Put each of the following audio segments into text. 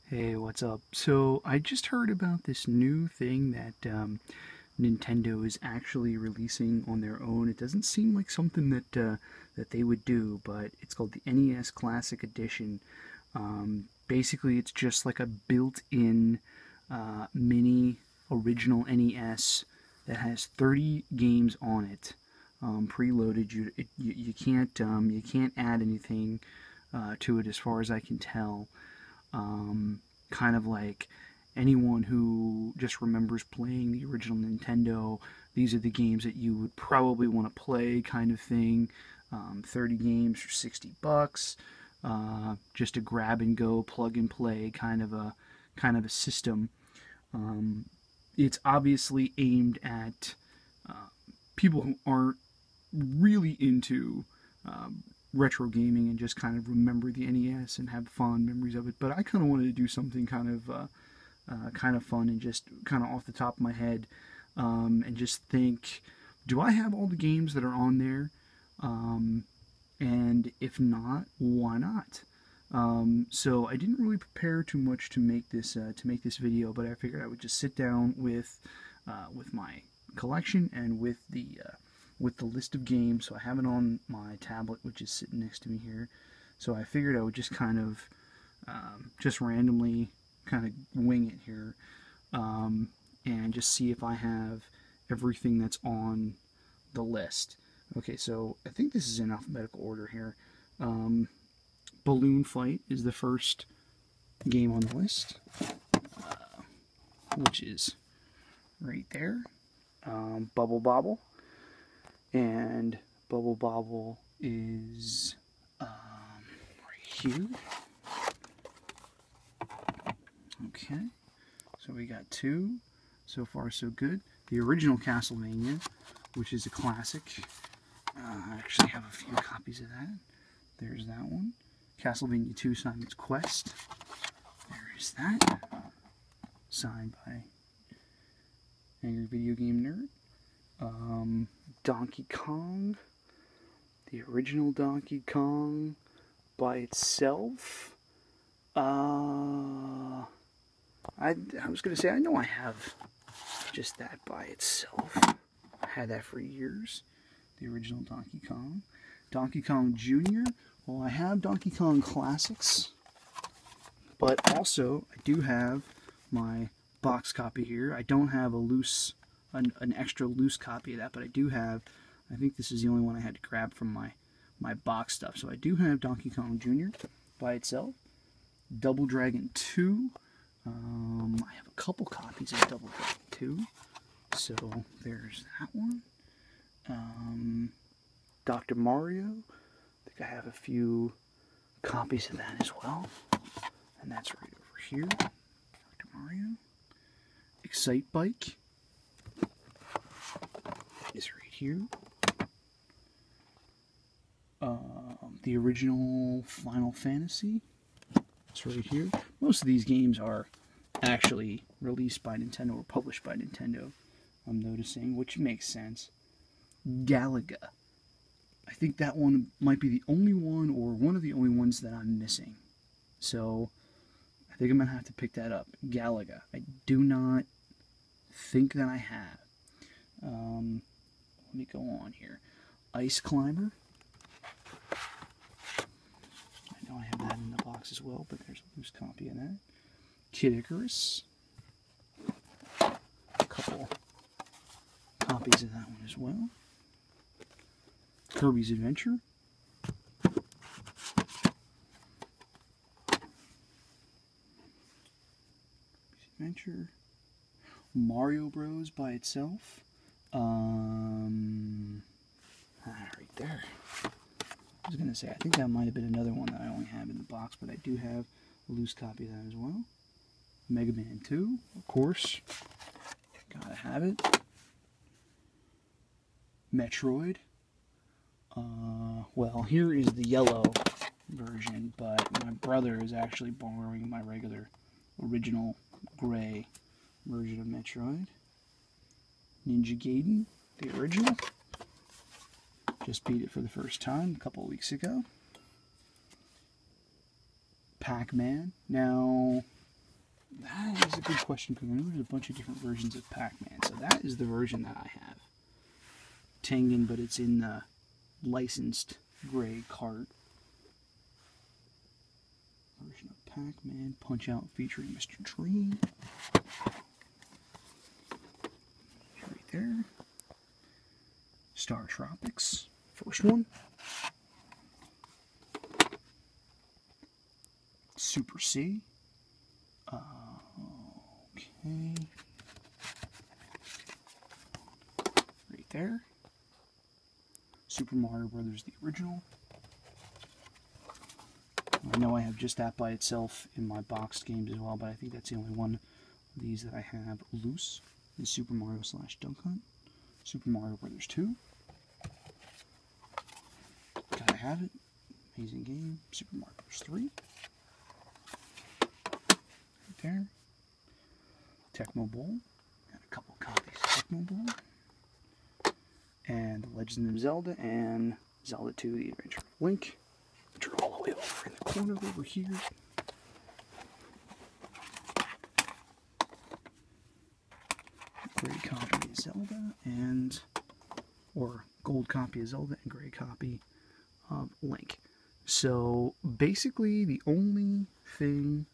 Hey, what's up? So I just heard about this new thing that Nintendo is actually releasing on their own. It doesn't seem like something that they would do, but it's called the NES Classic Edition. Basically, it's just like a built-in mini original NES that has 30 games on it, preloaded. You can't add anything to it, as far as I can tell. Kind of like anyone who just remembers playing the original Nintendo, these are the games that you would probably want to play, kind of thing. 30 games for $60, just a grab and go, plug and play kind of a system. It's obviously aimed at people who aren't really into retro gaming and just kind of remember the NES and have fond memories of it. But I kind of wanted to do something kind of fun and just kind of off the top of my head, and just think, do I have all the games that are on there? And if not, why not? So I didn't really prepare too much to make this video, but I figured I would just sit down with my collection and with the list of games. So I have it on my tablet, which is sitting next to me here. So I figured I would just kind of just randomly kind of wing it here, and just see if I have everything that's on the list. Okay, so I think this is in alphabetical order here. Balloon Fight is the first game on the list, which is right there. Bubble Bobble. And Bubble Bobble is right here. Okay, so we got two. So far, so good. The original Castlevania, which is a classic. I actually have a few copies of that. There's that one. Castlevania 2 Simon's Quest. There is that. Signed by Angry Video Game Nerd. Donkey Kong. The original Donkey Kong by itself. I was going to say, I know I have just that by itself. I had that for years. The original Donkey Kong. Donkey Kong Jr. Well, I have Donkey Kong Classics, but also I do have my box copy here. I don't have an extra loose copy of that, but I do have, I think this is the only one I had to grab from my box stuff. So I do have Donkey Kong Jr. by itself. Double Dragon 2. I have a couple copies of Double Dragon 2. So there's that one. Dr. Mario. I think I have a few copies of that as well. And that's right over here. Dr. Mario. Excite Bike is right here. The original Final Fantasy. It's right here. Most of these games are actually released by Nintendo or published by Nintendo, I'm noticing, which makes sense. Galaga. I think that one might be the only one, or one of the only ones that I'm missing. So I think I'm going to have to pick that up. Galaga. I do not think that I have. Let me go on here. Ice Climber. I know I have that in the box as well, but there's a loose copy of that. Kid Icarus. A couple copies of that one as well. Kirby's Adventure. Mario Bros. By itself. Right there. I was going to say, I think that might have been another one that I only have in the box, but I do have a loose copy of that as well. Mega Man 2, of course. Gotta have it. Metroid. Well, here is the yellow version, but my brother is actually borrowing my regular, original gray version of Metroid. Ninja Gaiden, the original. Just beat it for the first time a couple of weeks ago. Pac-Man. Now, That is a good question, because I know there's a bunch of different versions of Pac-Man. So that is the version that I have. Tengen, but it's in the licensed gray cart. Version of Pac-Man, Punch-Out featuring Mr. Tree. Right there. Star Tropics, first one. Super C. Okay. Right there. Super Mario Brothers, the original. I know I have just that by itself in my boxed games as well, but I think that's the only one of these that I have loose. Is Super Mario / Duck Hunt. Super Mario Brothers 2. Gotta have it. Amazing game. Super Mario Bros. 3. Right there. Tecmo Bowl. Got a couple copies of Tecmo Bowl. And The Legend of Zelda and Zelda 2, The Adventure of Link, which are all the way over in the corner over here. Gray copy of Zelda and, or gold copy of Zelda and gray copy of Link. So basically the only thing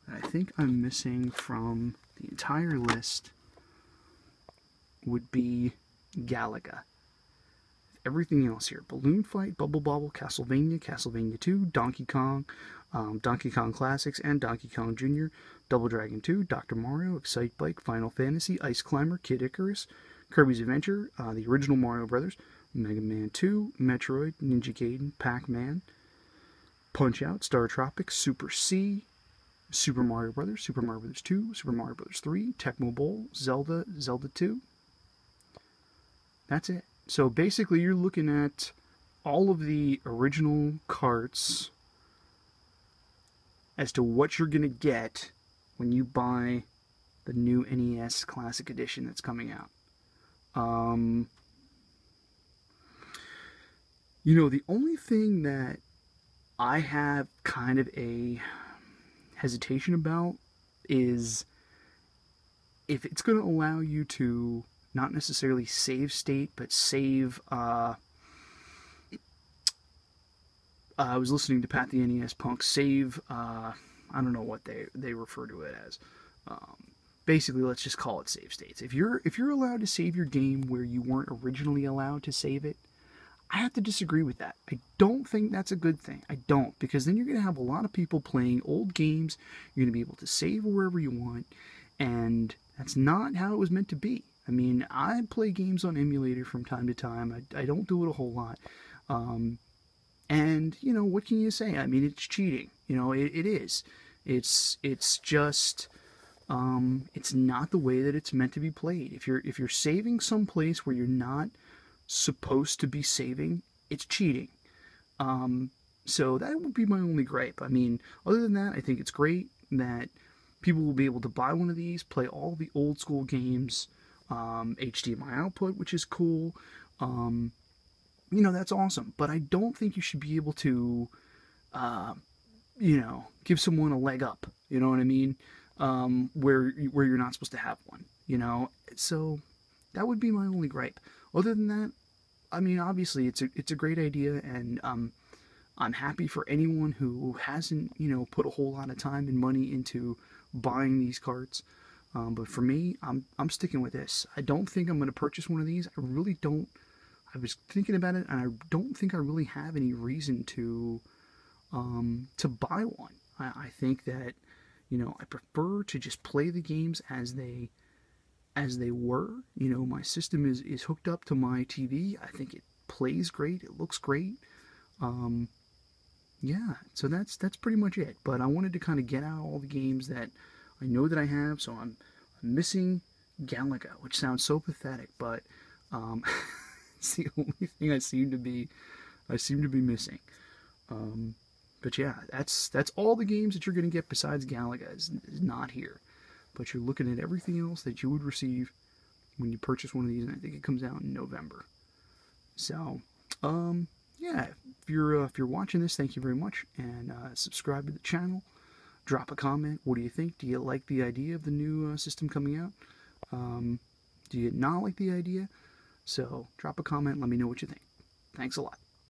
that I think I'm missing from the entire list would be Galaga. Everything else here: Balloon Fight, Bubble Bobble, Castlevania, Castlevania 2, Donkey Kong, Donkey Kong Classics, and Donkey Kong Jr., Double Dragon 2, Dr. Mario, Excite Bike, Final Fantasy, Ice Climber, Kid Icarus, Kirby's Adventure, the original Mario Brothers, Mega Man 2, Metroid, Ninja Gaiden, Pac-Man, Punch-Out, Star Tropics, Super C, Super Mario Brothers, Super Mario Brothers 2, Super Mario Brothers 3, Tecmo Bowl, Zelda, Zelda 2. That's it. So basically you're looking at all of the original carts as to what you're going to get when you buy the new NES Classic Edition that's coming out. You know, the only thing that I have kind of a hesitation about is if it's going to allow you to not necessarily save state, but save, I was listening to Pat the NES Punk, save, I don't know what they refer to it as. Basically, let's just call it save states. If you're allowed to save your game where you weren't originally allowed to save it, I have to disagree with that. I don't think that's a good thing. I don't, because then you're going to have a lot of people playing old games. You're going to be able to save wherever you want, and that's not how it was meant to be. I mean, I play games on emulator from time to time. I don't do it a whole lot. And, you know, what can you say? I mean, it's cheating. You know, it is. It's just, it's not the way that it's meant to be played. If you're saving someplace where you're not supposed to be saving, it's cheating. So that would be my only gripe. I mean, other than that, I think it's great that people will be able to buy one of these, play all the old school games, HDMI output, which is cool. You know, that's awesome. But I don't think you should be able to, you know, give someone a leg up. You know what I mean? Where you're not supposed to have one. You know, so that would be my only gripe. Other than that, I mean, obviously it's a great idea, and I'm happy for anyone who hasn't, you know, put a whole lot of time and money into buying these carts. But for me, I'm sticking with this. I don't think I'm going to purchase one of these. I really don't. I was thinking about it, and I don't think I really have any reason to buy one. I think that, you know, I prefer to just play the games as they were. You know, my system is hooked up to my TV. I think it plays great. It looks great. Yeah, so that's pretty much it. But I wanted to kind of get out all the games that I know that I have. So I'm missing Galaga, which sounds so pathetic, but it's the only thing I seem to be missing. But yeah, that's all the games that you're going to get besides Galaga is not here. But you're looking at everything else that you would receive when you purchase one of these, and I think it comes out in November. So, yeah, if you're watching this, thank you very much, and subscribe to the channel. drop a comment. What do you think? Do you like the idea of the new system coming out? Do you not like the idea? So drop a comment, let me know what you think. Thanks a lot.